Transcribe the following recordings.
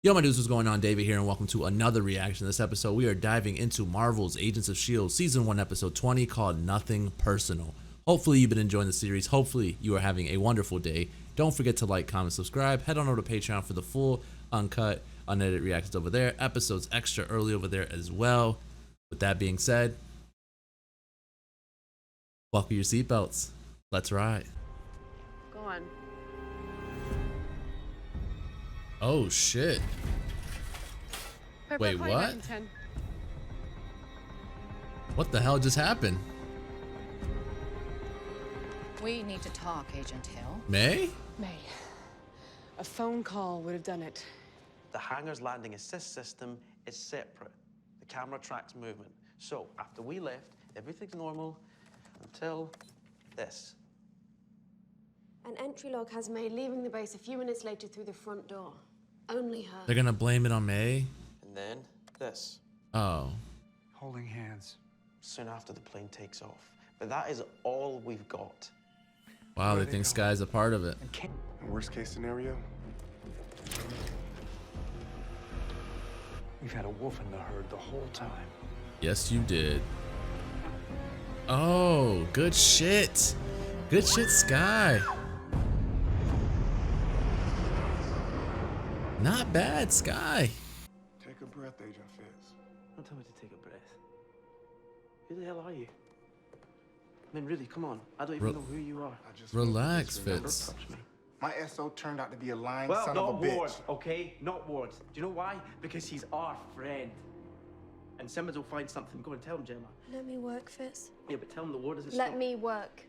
Yo, my dudes, what's going on? David here, and welcome to another reaction. This episode, we are diving into Marvel's Agents of S.H.I.E.L.D. Season 1, Episode 20, called Nothing Personal. Hopefully, you've been enjoying the series. Hopefully, you are having a wonderful day. Don't forget to like, comment, subscribe. Head on over to Patreon for the full, uncut, unedited reactions over there. Episodes extra early over there as well. With that being said, buckle your seatbelts. Let's ride. Go on. Oh, shit. Wait, what? What the hell just happened? We need to talk, Agent Hill. May? May. A phone call would have done it. The hangar's landing assist system is separate. The camera tracks movement. So, after we left, everything's normal until this. An entry log has May leaving the base a few minutes later through the front door. Only her. They're gonna blame it on May? And then this. Oh. Holding hands. Soon after the plane takes off. But that is all we've got. Wow, they think Sky's a part of it. Worst case scenario? We've had a wolf in the herd the whole time. Yes, you did. Oh, good shit. Good shit, Sky. Not bad, Sky. Take a breath, Agent Fitz. Don't tell me to take a breath. Who the hell are you? I mean, really, come on. I don't even know who you are. Relax, Never Fitz. touch me. My SO turned out to be a lying Well, son of a not bitch. Ward, okay? Not Ward. Do you know why? Because he's our friend. And Simmons will find something. Go and tell him, Gemma. Let me work, Fitz. Yeah, but tell him the Ward isn't. Let me work.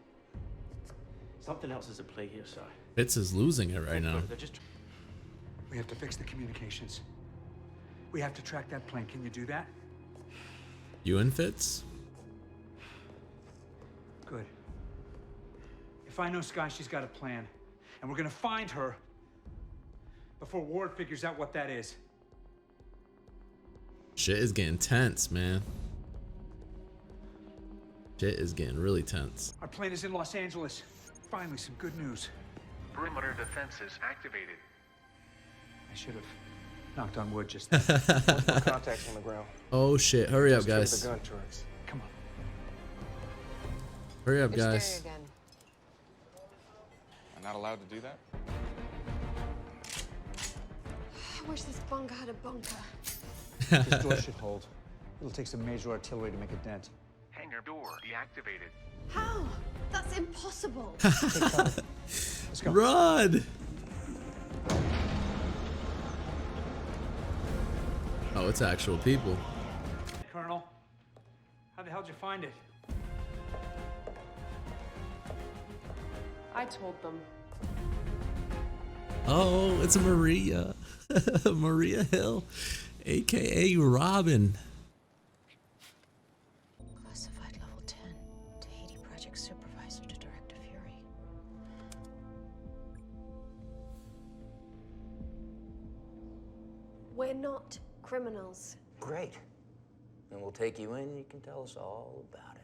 Something else is at play here, sir. Fitz is losing it right now. They're just. We have to fix the communications. We have to track that plane. Can you do that? You and Fitz? Good. If I know Sky, she's got a plan. And we're gonna find her before Ward figures out what that is. Shit is getting tense, man. Shit is getting really tense. Our plane is in Los Angeles. Finally, some good news. Perimeter defenses activated. I should have knocked on wood just then. Multiple contacts on the ground. Oh shit, hurry up, Just triggered guys. the gun turrets. Come on. Hurry up, It's Jerry guys. again. I'm not allowed to do that? I wish this bunker had a bunker. This door should hold. It'll take some major artillery to make a dent. Hangar door deactivated. How? That's impossible. Let's go. Run! Oh, it's actual people. Colonel, how the hell did you find it? I told them. Oh, it's Maria. Maria Hill, aka Robin. Classified level 10. T.A.H.I.T.I project supervisor to Director Fury. We're not criminals. Great. Then we'll take you in, you can tell us all about it.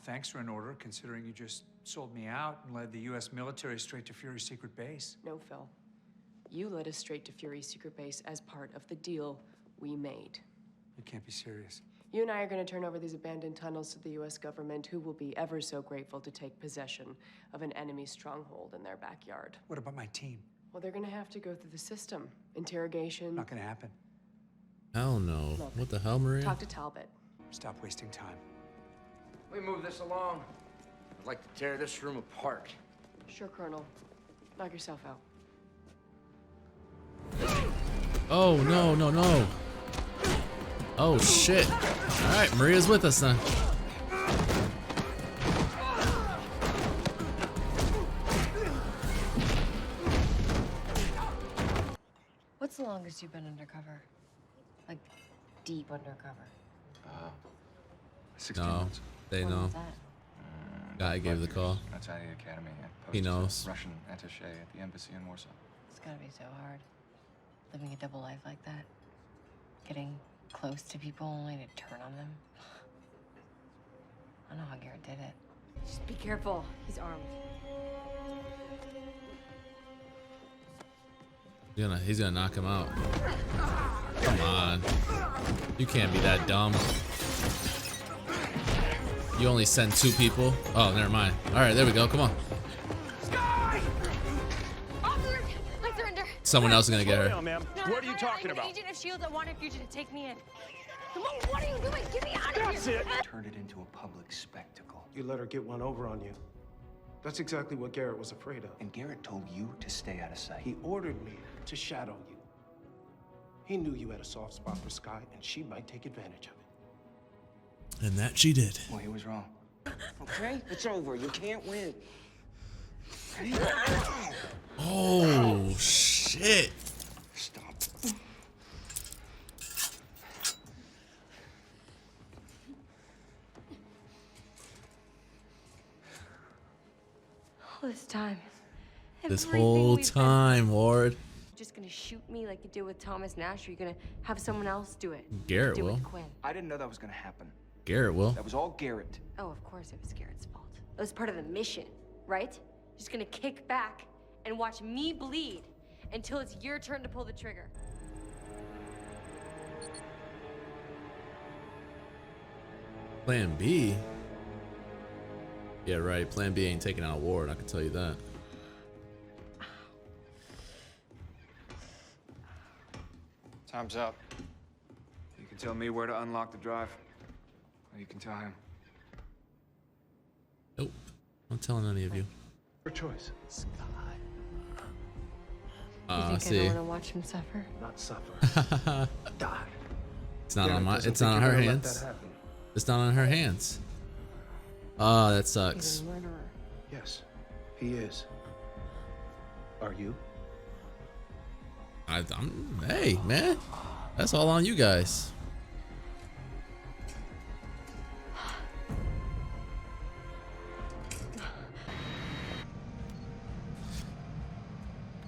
Thanks for an order, considering you just sold me out and led the U.S. military straight to Fury's secret base. No, Phil. You led us straight to Fury's secret base as part of the deal we made. You can't be serious. You and I are going to turn over these abandoned tunnels to the U.S. government, who will be ever so grateful to take possession of an enemy stronghold in their backyard. What about my team? Well, they're going to have to go through the system. Interrogation. Not gonna happen. Hell no. Look, What the hell, Maria? Talk to Talbot. Stop wasting time. We move this along. I'd like to tear this room apart. Sure, Colonel. Knock yourself out. Oh, no, no, no. Oh, shit. All right, Maria's with us then. What's the longest you've been undercover? Like, deep undercover? 16 No, months. they When know. was that? Guy gave the call. Outside the academy. He knows. Russian attaché at the embassy in Warsaw. It's gotta be so hard. Living a double life like that. Getting close to people only to turn on them. I know how Garrett did it. Just be careful. He's armed. He's gonna knock him out. Come on. You can't be that dumb. You only send 2 people. Oh, never mind. All right, there we go. Come on. Officer, I surrender. Someone else is gonna get her. No, what are you talking about? I'm an agent of S.H.I.T.I. I wanted you to take me in. Come on, what are you doing? Get me out of here. Turn it into a public spectacle. You let her get one over on you. That's exactly what Garrett was afraid of. And Garrett told you to stay out of sight. He ordered me to shadow you. He knew you had a soft spot for Sky, and she might take advantage of it. And that she did. Well, he was wrong. Okay? It's over. You can't win. Oh, shit. Stop. All this time. This everything whole we've time, Ward. You're just gonna shoot me like you did with Thomas Nash, or you're gonna have someone else do it? Garrett do it will. with Quinn. I didn't know that was gonna happen. Garrett will. That was all Garrett. Oh, of course it was Garrett's fault. That was part of the mission, right? Just gonna kick back and watch me bleed until it's your turn to pull the trigger. Plan B? Yeah, right. Plan B ain't taking out Ward, I can tell you that. Time's up. You can tell me where to unlock the drive, or you can tell him. Nope. I'm telling any of you. Your choice. You I think I see. don't want to watch him suffer? Not suffer. Die. It's not on Garrett my. doesn't It's think not on you're her gonna let hands. that happen. It's not on her hands. Oh, that He's sucks. a murderer. Yes, he is. Are you? Hey, man. That's all on you guys.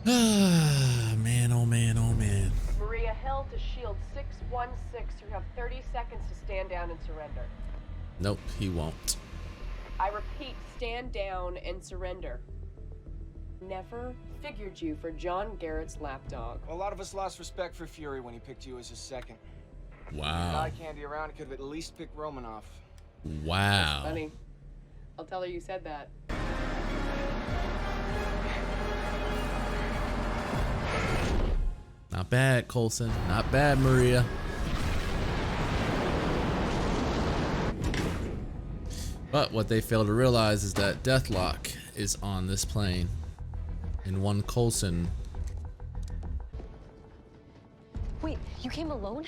Man, oh man, oh man. Maria Hill to Shield 616. You have 30 seconds to stand down and surrender. Nope, he won't. I repeat, stand down and surrender. Never figured you for John Garrett's lapdog. A lot of us lost respect for Fury when he picked you as his second. Wow. Eye candy around, he could have at least picked Romanoff. Wow. Funny. I'll tell her you said that. Not bad, Coulson. Not bad, Maria. But what they fail to realize is that Deathlok is on this plane. And one Coulson. Wait, you came alone?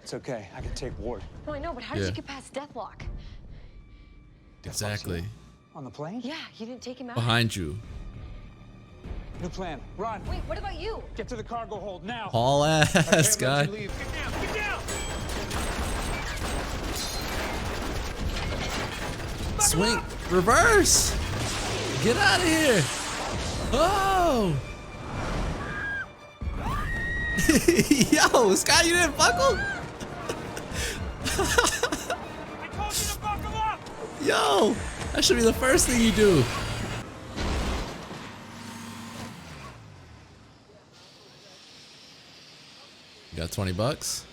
It's okay. I can take Ward. No, I know, but how did you get past Deathlok? Exactly. On the plane? Yeah, you didn't take him out. Behind you. New plan. Run. Wait, what about you? Get to the cargo hold now. Haul ass, guy. Get down. Get down. Swing. Reverse. Get out of here. Oh. Yo, Sky, you didn't buckle? I told you to buckle up. Yo, that should be the first thing you do. You got 20 bucks?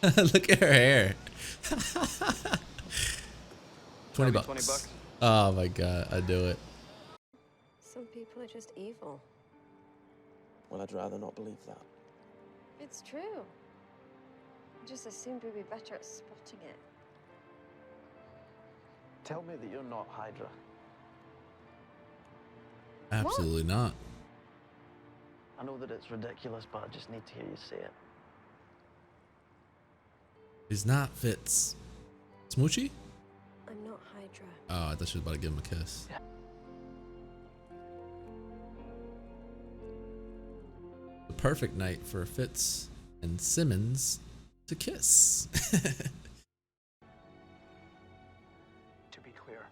Look at her hair. 20 bucks. 20 bucks. Oh my god, I do it. Some people are just evil. Well, I'd rather not believe that. It's true. I just assumed we'd be better at spotting it. Tell me that you're not Hydra. Absolutely not. I know that it's ridiculous, but I just need to hear you say it. He's not Fitz. Smoochy? I'm not Hydra. Oh, I thought she was about to give him a kiss. The perfect night for Fitz and Simmons to kiss. To be clear,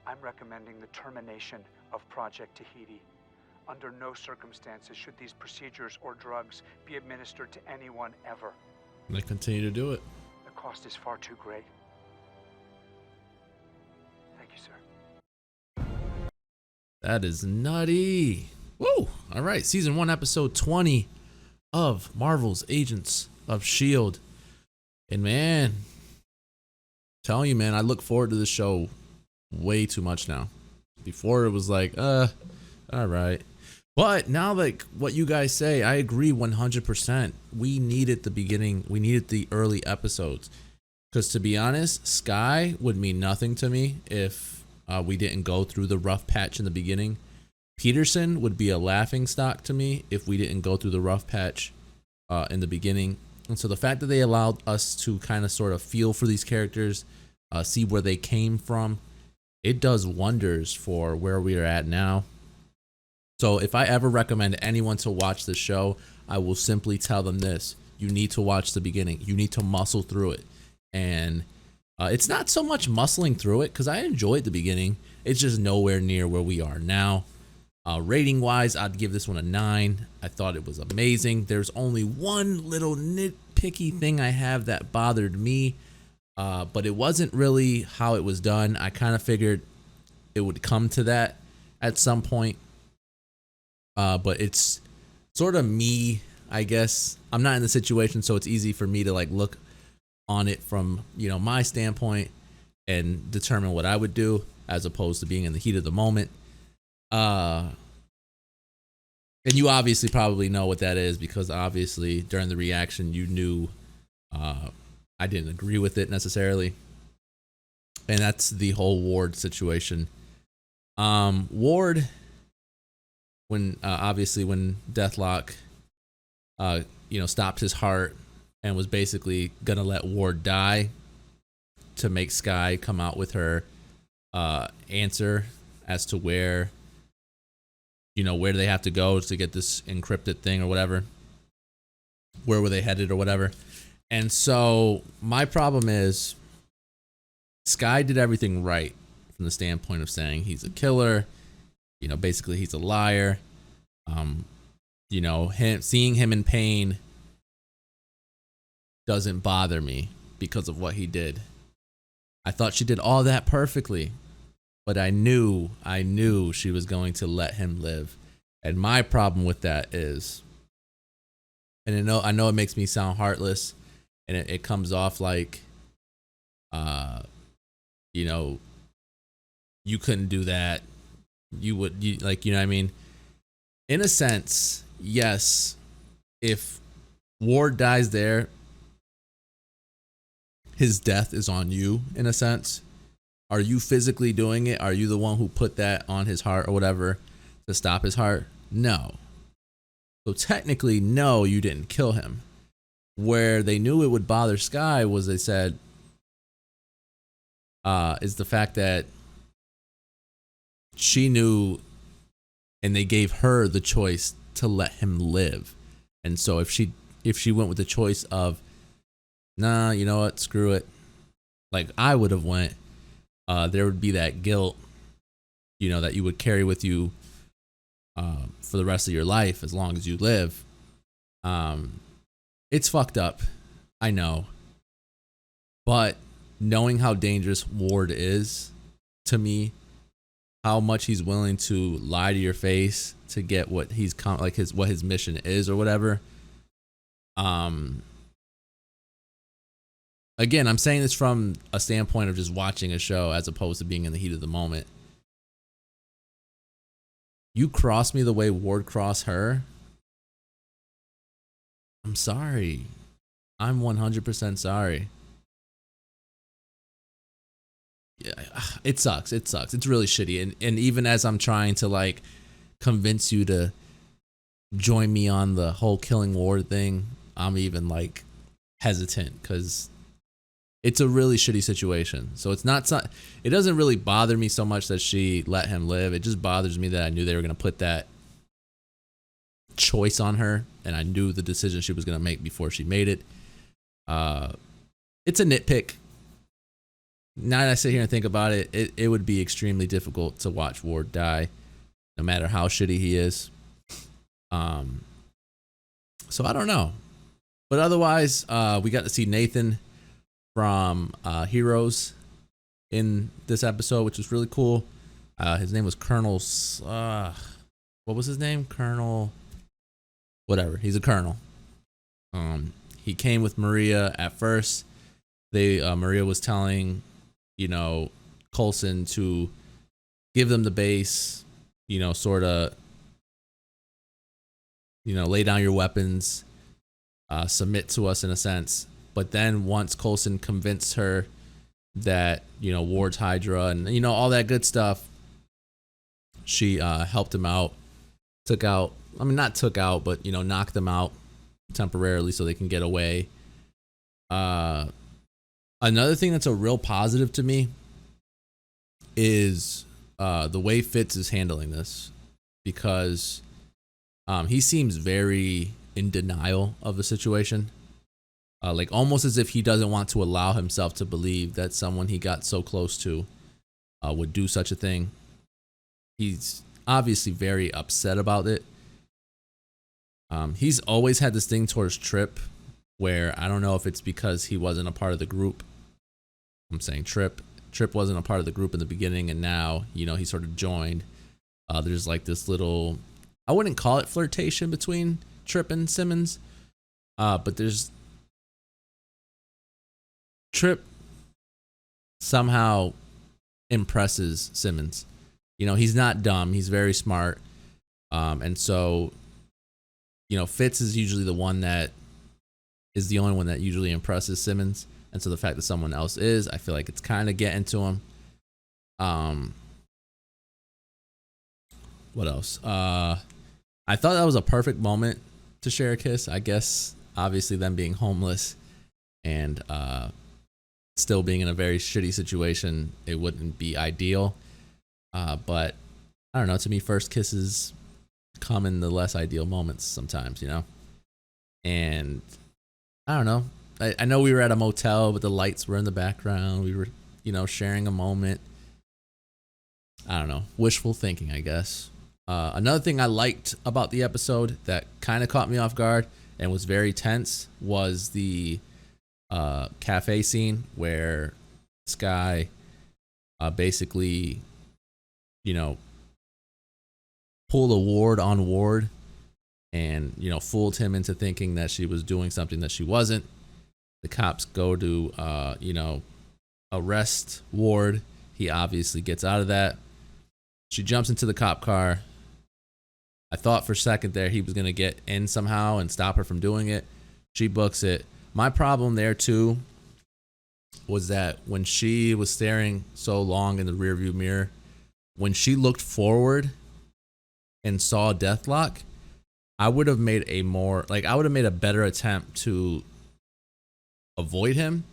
I'm recommending the termination of Project T.A.H.I.T.I. Under no circumstances should these procedures or drugs be administered to anyone ever. And they continue to do it. The cost is far too great. Thank you, sir. That is nutty. Woo! All right, season 1, episode 20 of Marvel's Agents of S.H.I.E.L.D. And man, telling you, man, I look forward to this show way too much now. Before it was like, all right. But now, like what you guys say, I agree 100%. We needed the beginning. We needed the early episodes. Because to be honest, Sky would mean nothing to me if we didn't go through the rough patch in the beginning. Peterson would be a laughing stock to me if we didn't go through the rough patch in the beginning. And so the fact that they allowed us to kind of sort of feel for these characters, see where they came from, it does wonders for where we are at now. So if I ever recommend anyone to watch the show, I will simply tell them this: you need to watch the beginning. You need to muscle through it. And it's not so much muscling through it, because I enjoyed the beginning. It's just nowhere near where we are now. Rating wise, I'd give this one a 9. I thought it was amazing. There's only one little nitpicky thing I have that bothered me, but it wasn't really how it was done. I kind of figured it would come to that at some point, but it's sort of me, I guess. I'm not in the situation, so it's easy for me to like look on it from, you know, my standpoint and determine what I would do as opposed to being in the heat of the moment. And you obviously probably know what that is, because obviously during the reaction you knew I didn't agree with it necessarily. And that's the whole Ward situation. Ward, when obviously when Deathlok stopped his heart and was basically gonna let Ward die to make Sky come out with her answer as to where they have to go to get this encrypted thing or whatever. Where were they headed or whatever? And so my problem is Sky did everything right from the standpoint of saying he's a killer. Basically he's a liar. Seeing him in pain doesn't bother me because of what he did. I thought she did all that perfectly, but I knew she was going to let him live. And my problem with that is, and I know it makes me sound heartless, and it comes off like, you couldn't do that. You know what I mean? In a sense, yes, if Ward dies there, his death is on you, in a sense. Are you physically doing it? Are you the one who put that on his heart or whatever to stop his heart? No. So technically, no, you didn't kill him. Where they knew it would bother Sky was, they said, is the fact that she knew and they gave her the choice to let him live. And so if she went with the choice of, nah, you know what, screw it, like I would have went, there would be that guilt, that you would carry with you for the rest of your life as long as you live. It's fucked up, I know, but knowing how dangerous Ward is to me, how much he's willing to lie to your face to get what what his mission is or whatever. Again, I'm saying this from a standpoint of just watching a show as opposed to being in the heat of the moment. You cross me the way Ward crossed her, I'm sorry. I'm 100% sorry. Yeah, it sucks. It sucks. It's really shitty. And even as I'm trying to like convince you to join me on the whole killing Ward thing, I'm even like hesitant because it's a really shitty situation. So it doesn't really bother me so much that she let him live. It just bothers me that I knew they were going to put that choice on her, and I knew the decision she was going to make before she made it. It's a nitpick. Now that I sit here and think about it, it would be extremely difficult to watch Ward die, no matter how shitty he is. So I don't know. But otherwise, we got to see Nathan from Heroes in this episode, which was really cool. His name was Colonel. What was his name? Colonel. Whatever. He's a colonel. He came with Maria at first. Maria was telling, Coulson to give them the base, sort of, lay down your weapons, submit to us in a sense. But then once Coulson convinced her that, Ward's Hydra and, all that good stuff, she helped him out, knocked them out temporarily so they can get away. Another thing that's a real positive to me is the way Fitz is handling this, because he seems very in denial of the situation, like almost as if he doesn't want to allow himself to believe that someone he got so close to would do such a thing. He's obviously very upset about it. He's always had this thing towards Trip, where I don't know if it's because he wasn't a part of the group. I'm saying Trip wasn't a part of the group in the beginning, and now, he sort of joined. There's like this little, I wouldn't call it flirtation between Trip and Simmons, but there's Trip somehow impresses Simmons. He's not dumb. He's very smart. And so, Fitz is usually the one that is the only one that usually impresses Simmons. And so the fact that someone else is, I feel like it's kind of getting to him. What else? I thought that was a perfect moment to share a kiss. I guess, obviously, them being homeless and still being in a very shitty situation, it wouldn't be ideal. But I don't know. To me, first kisses come in the less ideal moments sometimes, And I don't know. I know we were at a motel, but the lights were in the background. We were, sharing a moment. I don't know. Wishful thinking, I guess. Another thing I liked about the episode that kind of caught me off guard and was very tense was the cafe scene where this guy basically, pulled a Ward on Ward and, fooled him into thinking that she was doing something that she wasn't. The cops go to, arrest Ward. He obviously gets out of that. She jumps into the cop car. I thought for a second there he was going to get in somehow and stop her from doing it. She books it. My problem there, too, was that when she was staring so long in the rearview mirror, when she looked forward and saw Deathlok, I would have made a better attempt to avoid him,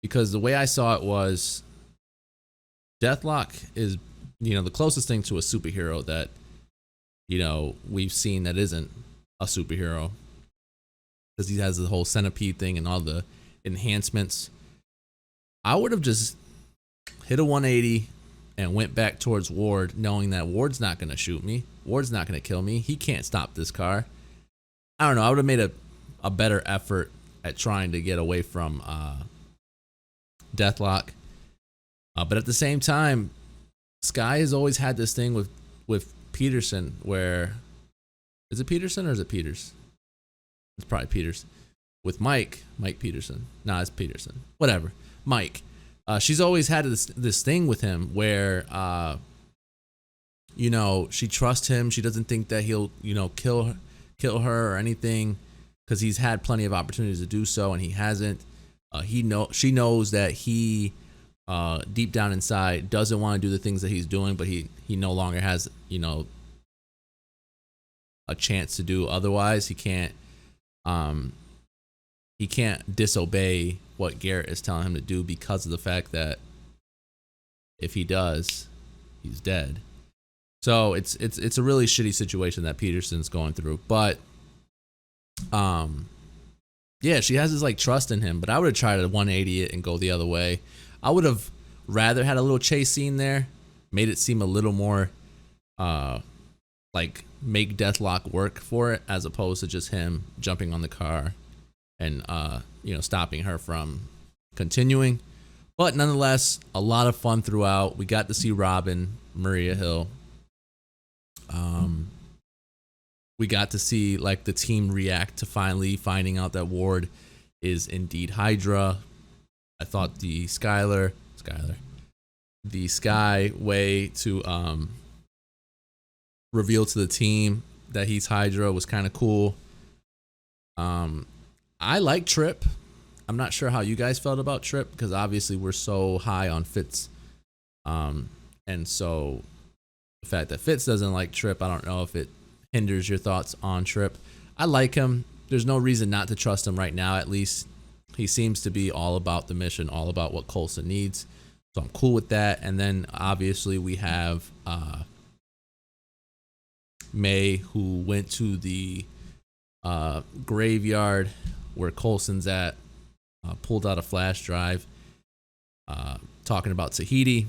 because the way I saw it was Deathlok is, the closest thing to a superhero that, we've seen that isn't a superhero, because he has the whole centipede thing and all the enhancements. I would have just hit a 180 and went back towards Ward, knowing that Ward's not going to shoot me. Ward's not going to kill me. He can't stop this car. I don't know. I would have made a better effort at trying to get away from Deathlok. But at the same time, Skye has always had this thing with Peterson where... Is it Peterson or is it Peters? It's probably Peters. With Mike Peterson. Nah, it's Peterson. Whatever. Mike. She's always had this thing with him where, she trusts him. She doesn't think that he'll, kill her or anything, because he's had plenty of opportunities to do so and he hasn't. She knows that he, deep down inside, doesn't want to do the things that he's doing, but he no longer has, a chance to do otherwise. He can't disobey what Garrett is telling him to do, because of the fact that if he does, he's dead. So it's a really shitty situation that Peterson's going through. But yeah, she has this trust in him, but I would have tried to 180 it and go the other way. I would have rather had a little chase scene there, made it seem a little more make Deathlok work for it, as opposed to just him jumping on the car and stopping her from continuing. But nonetheless, a lot of fun throughout. We got to see Robin, Maria Hill. We got to see like the team react to finally finding out that Ward is indeed Hydra. I thought the the Sky way to reveal to the team that he's Hydra was kind of cool. I like Trip. I'm not sure how you guys felt about Trip because obviously we're so high on Fitz. And so the fact that Fitz doesn't like Trip, I don't know if it hinders your thoughts on Trip. I like him. There's no reason not to trust him right now, at least. He seems to be all about the mission, all about what Coulson needs. So I'm cool with that. And then obviously we have May, who went to the graveyard where Coulson's at, pulled out a flash drive, talking about T.A.H.I.T.I.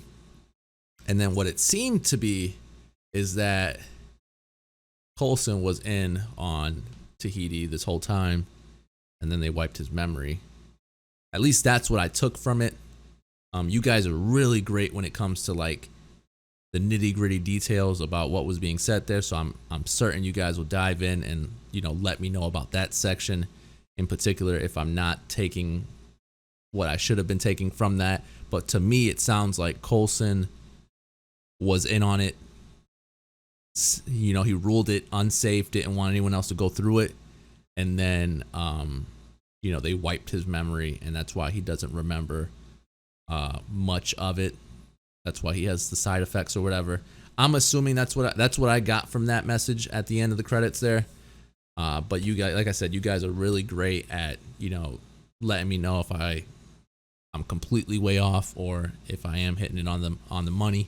And then what it seemed to be is that Coulson was in on T.A.H.I.T.I. this whole time, and then they wiped his memory. At least that's what I took from it. You guys are really great when it comes to like the nitty-gritty details about what was being said there, so I'm certain you guys will dive in and, you know, let me know about that section in particular if I'm not taking what I should have been taking from that. But to me, it sounds like Coulson was in on it. You know, he ruled it unsafe, didn't want anyone else to go through it, and then you know, they wiped his memory, and that's why he doesn't remember much of it. That's why he has the side effects or whatever. I'm assuming that's what I got from that message at the end of the credits there. But you guys, like I said, you guys are really great at, you know, letting me know if I'm completely way off or if I am hitting it on the money.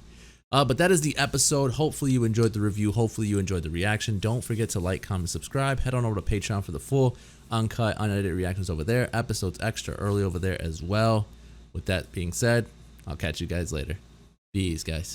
But that is the episode. Hopefully you enjoyed the review. Hopefully you enjoyed the reaction. Don't forget to like, comment, subscribe. Head on over to Patreon for the full, uncut, unedited reactions over there. Episodes extra early over there as well. With that being said, I'll catch you guys later. Peace, guys.